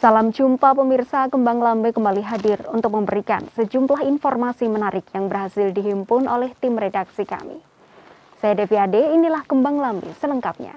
Salam jumpa pemirsa, Kembang Lambe kembali hadir untuk memberikan sejumlah informasi menarik yang berhasil dihimpun oleh tim redaksi kami. Saya Devi Ade, inilah Kembang Lambe selengkapnya.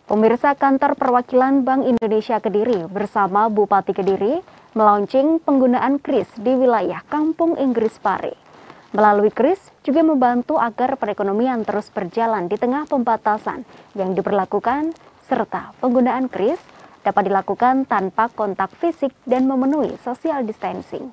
Pemirsa, Kantor Perwakilan Bank Indonesia Kediri bersama Bupati Kediri melaunching penggunaan kris di wilayah Kampung Inggris Pare. Melalui kris juga membantu agar perekonomian terus berjalan di tengah pembatasan yang diberlakukan, serta penggunaan kris dapat dilakukan tanpa kontak fisik dan memenuhi social distancing.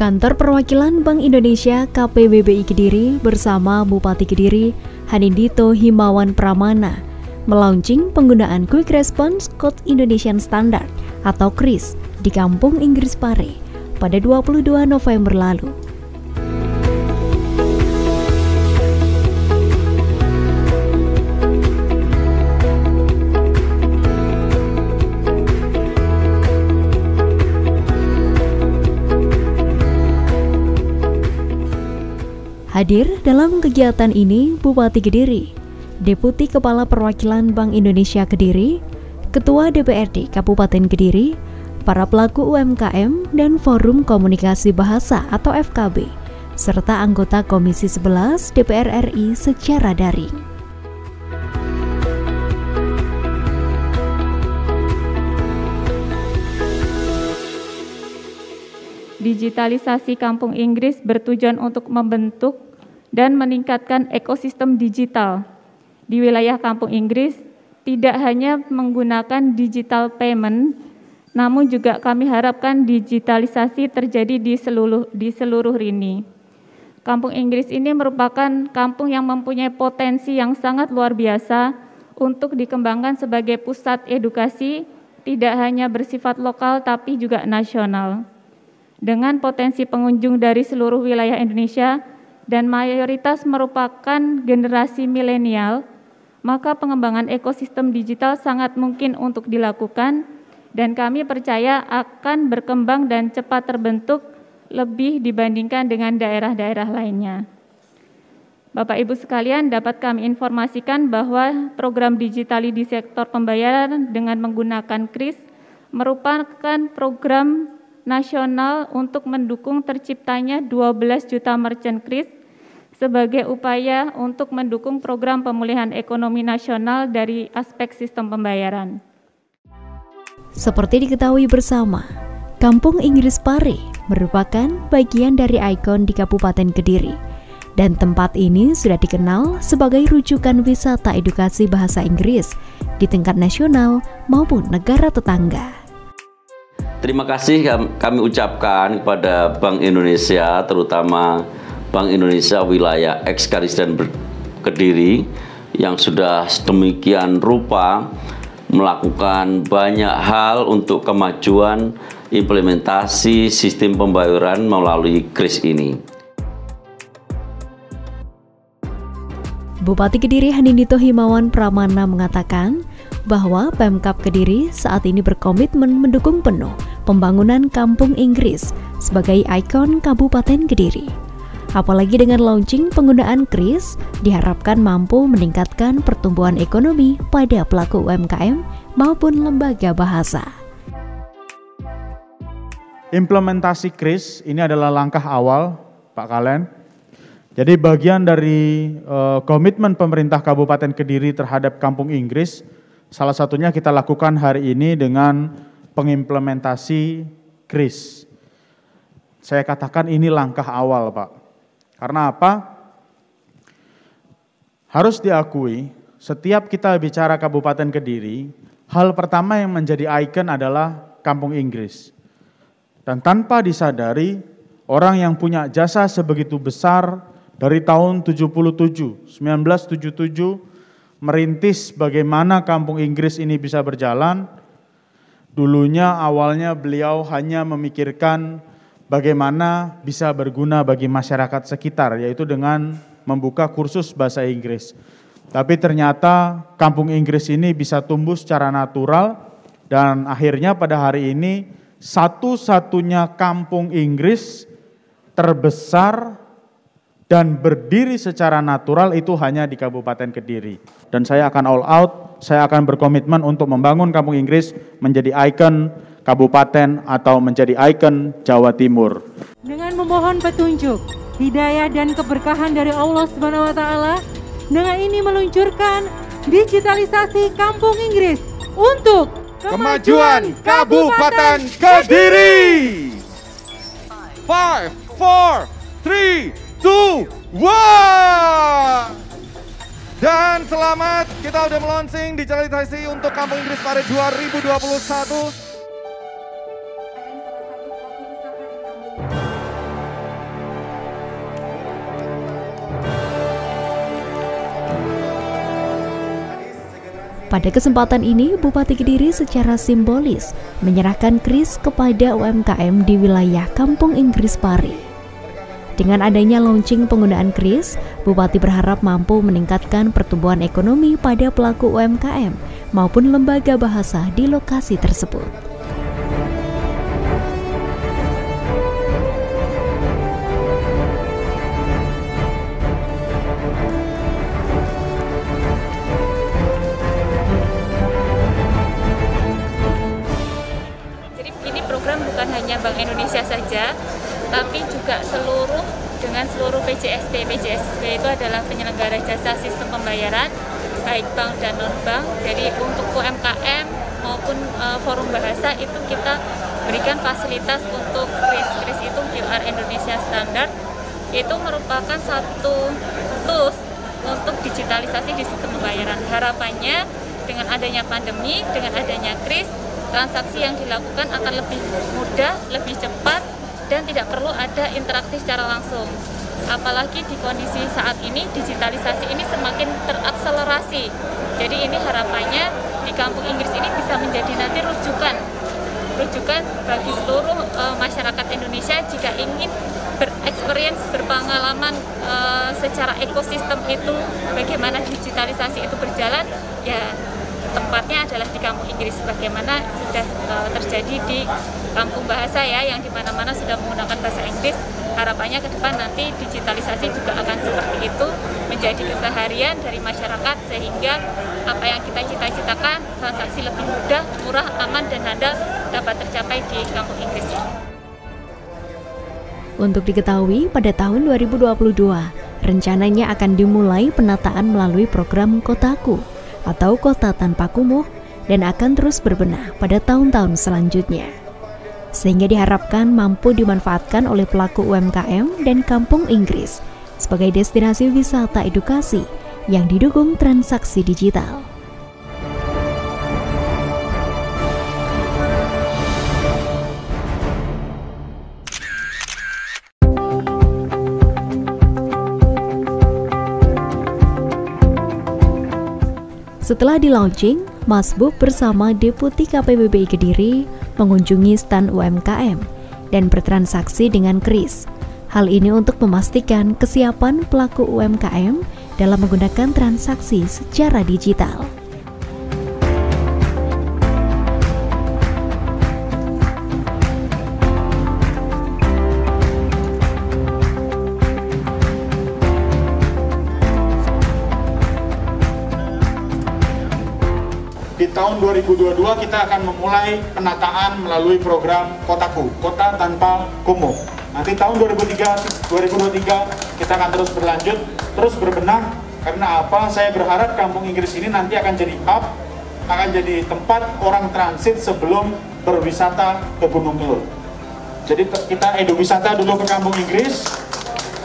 Kantor Perwakilan Bank Indonesia KPBBI Kediri bersama Bupati Kediri Hanindito Himawan Pramana melaunching penggunaan Quick Response Code Indonesian Standard atau KRIS di Kampung Inggris Pare pada 22 November lalu. Hadir dalam kegiatan ini Bupati Kediri, Deputi Kepala Perwakilan Bank Indonesia Kediri, Ketua DPRD Kabupaten Kediri, para pelaku UMKM dan Forum Komunikasi Bahasa atau FKB, serta anggota Komisi 11 DPR RI secara daring. Digitalisasi Kampung Inggris bertujuan untuk membentuk dan meningkatkan ekosistem digital di wilayah Kampung Inggris, tidak hanya menggunakan digital payment, namun juga kami harapkan digitalisasi terjadi di seluruh lini. Kampung Inggris ini merupakan kampung yang mempunyai potensi yang sangat luar biasa untuk dikembangkan sebagai pusat edukasi, tidak hanya bersifat lokal tapi juga nasional. Dengan potensi pengunjung dari seluruh wilayah Indonesia dan mayoritas merupakan generasi milenial, maka pengembangan ekosistem digital sangat mungkin untuk dilakukan dan kami percaya akan berkembang dan cepat terbentuk lebih dibandingkan dengan daerah-daerah lainnya. Bapak Ibu sekalian, dapat kami informasikan bahwa program digitali di sektor pembayaran dengan menggunakan KRIS merupakan program nasional untuk mendukung terciptanya 12 juta merchant KRIS sebagai upaya untuk mendukung program pemulihan ekonomi nasional dari aspek sistem pembayaran. Seperti diketahui bersama, Kampung Inggris Pare merupakan bagian dari ikon di Kabupaten Kediri dan tempat ini sudah dikenal sebagai rujukan wisata edukasi bahasa Inggris di tingkat nasional maupun negara tetangga. Terima kasih kami ucapkan kepada Bank Indonesia, terutama Bank Indonesia Wilayah Ekskaris dan Kediri yang sudah sedemikian rupa melakukan banyak hal untuk kemajuan implementasi sistem pembayaran melalui KRIS ini. Bupati Kediri Hanindito Himawan Pramana mengatakan bahwa Pemkab Kediri saat ini berkomitmen mendukung penuh pembangunan Kampung Inggris sebagai ikon Kabupaten Kediri. Apalagi dengan launching penggunaan KRIS diharapkan mampu meningkatkan pertumbuhan ekonomi pada pelaku UMKM maupun lembaga bahasa. Implementasi KRIS ini adalah langkah awal, Pak Kalen. Jadi bagian dari komitmen pemerintah Kabupaten Kediri terhadap Kampung Inggris, salah satunya kita lakukan hari ini dengan pengimplementasi KRIS. Saya katakan ini langkah awal, Pak. Karena apa? Harus diakui, setiap kita bicara Kabupaten Kediri, hal pertama yang menjadi ikon adalah Kampung Inggris. Dan tanpa disadari, orang yang punya jasa sebegitu besar dari tahun 1977, merintis bagaimana Kampung Inggris ini bisa berjalan. Dulunya awalnya beliau hanya memikirkan bagaimana bisa berguna bagi masyarakat sekitar, yaitu dengan membuka kursus bahasa Inggris. Tapi ternyata Kampung Inggris ini bisa tumbuh secara natural dan akhirnya pada hari ini satu-satunya Kampung Inggris terbesar dan berdiri secara natural itu hanya di Kabupaten Kediri. Dan saya akan all out, saya akan berkomitmen untuk membangun Kampung Inggris menjadi ikon kabupaten atau menjadi ikon Jawa Timur. Dengan memohon petunjuk, hidayah dan keberkahan dari Allah Subhanahu wa taala, dengan ini meluncurkan digitalisasi Kampung Inggris untuk kemajuan Kabupaten Kediri. 5, 4, 3, 2, 1. Dan selamat, kita udah melaunching digitalisasi untuk Kampung Inggris Pare 2021. Pada kesempatan ini, Bupati Kediri secara simbolis menyerahkan kris kepada UMKM di wilayah Kampung Inggris Pare. Dengan adanya launching penggunaan kris, Bupati berharap mampu meningkatkan pertumbuhan ekonomi pada pelaku UMKM maupun lembaga bahasa di lokasi tersebut. Bukan hanya Bank Indonesia saja, tapi juga seluruh PJSP. PJSP itu adalah penyelenggara jasa sistem pembayaran, baik bank dan non-bank. Jadi untuk UMKM maupun forum bahasa itu kita berikan fasilitas untuk kris itu QR Indonesia Standard. Itu merupakan satu tools untuk digitalisasi di sistem pembayaran. Harapannya dengan adanya pandemi, dengan adanya kris, transaksi yang dilakukan akan lebih mudah, lebih cepat, dan tidak perlu ada interaksi secara langsung. Apalagi di kondisi saat ini, digitalisasi ini semakin terakselerasi. Jadi ini harapannya di Kampung Inggris ini bisa menjadi nanti rujukan bagi seluruh masyarakat Indonesia jika ingin berpengalaman secara ekosistem itu, bagaimana digitalisasi itu berjalan, ya tempatnya adalah di Kampung Inggris, bagaimana sudah terjadi di kampung bahasa ya, yang dimana-mana sudah menggunakan bahasa Inggris. Harapannya ke depan nanti digitalisasi juga akan seperti itu, menjadi keseharian dari masyarakat, sehingga apa yang kita cita-citakan, transaksi lebih mudah, murah, aman, dan handal dapat tercapai di Kampung Inggris ini. Untuk diketahui, pada tahun 2022, rencananya akan dimulai penataan melalui program Kotaku atau Kota Tanpa Kumuh, dan akan terus berbenah pada tahun-tahun selanjutnya. Sehingga diharapkan mampu dimanfaatkan oleh pelaku UMKM dan Kampung Inggris sebagai destinasi wisata edukasi yang didukung transaksi digital. Setelah di-launching, Mas Bub bersama Deputi KPBBI Kediri mengunjungi stand UMKM dan bertransaksi dengan kris. Hal ini untuk memastikan kesiapan pelaku UMKM dalam menggunakan transaksi secara digital. Di tahun 2022 kita akan memulai penataan melalui program Kotaku, Kota Tanpa Kumuh. Nanti tahun 2023 kita akan terus berlanjut, terus berbenah. Karena apa? Saya berharap Kampung Inggris ini nanti akan jadi hub, akan jadi tempat orang transit sebelum berwisata ke Gunung Kelur. Jadi kita wisata dulu ke Kampung Inggris,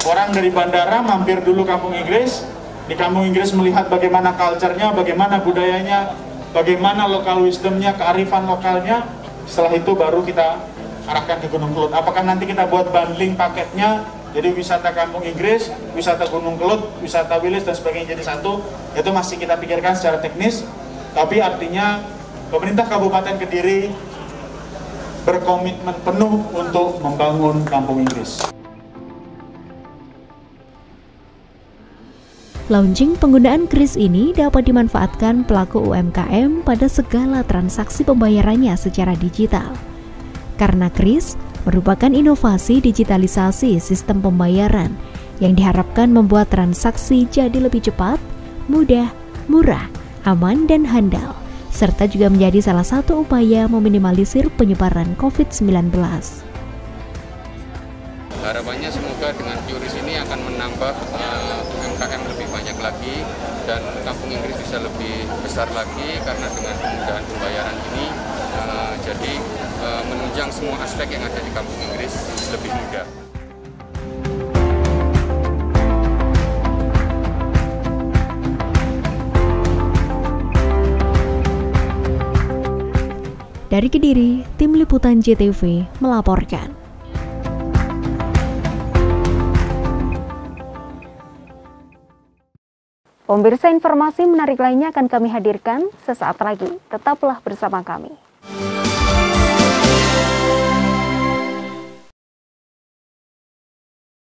orang dari bandara mampir dulu Kampung Inggris. Di Kampung Inggris melihat bagaimana culture-nya, bagaimana budayanya, bagaimana lokal wisdomnya, kearifan lokalnya. Setelah itu baru kita arahkan ke Gunung Kelut. Apakah nanti kita buat bundling paketnya, jadi wisata Kampung Inggris, wisata Gunung Kelut, wisata Wilis dan sebagainya jadi satu, itu masih kita pikirkan secara teknis. Tapi artinya pemerintah Kabupaten Kediri berkomitmen penuh untuk membangun Kampung Inggris. Launching penggunaan KRIS ini dapat dimanfaatkan pelaku UMKM pada segala transaksi pembayarannya secara digital. Karena KRIS merupakan inovasi digitalisasi sistem pembayaran yang diharapkan membuat transaksi jadi lebih cepat, mudah, murah, aman, dan handal, serta juga menjadi salah satu upaya meminimalisir penyebaran COVID-19. Harapannya semoga dengan QRIS ini akan menambah UMKM lebih banyak lagi dan Kampung Inggris bisa lebih besar lagi karena dengan kemudahan pembayaran ini jadi menunjang semua aspek yang ada di Kampung Inggris lebih mudah. Dari Kediri, Tim Liputan JTV melaporkan. Pemirsa, informasi menarik lainnya akan kami hadirkan sesaat lagi. Tetaplah bersama kami.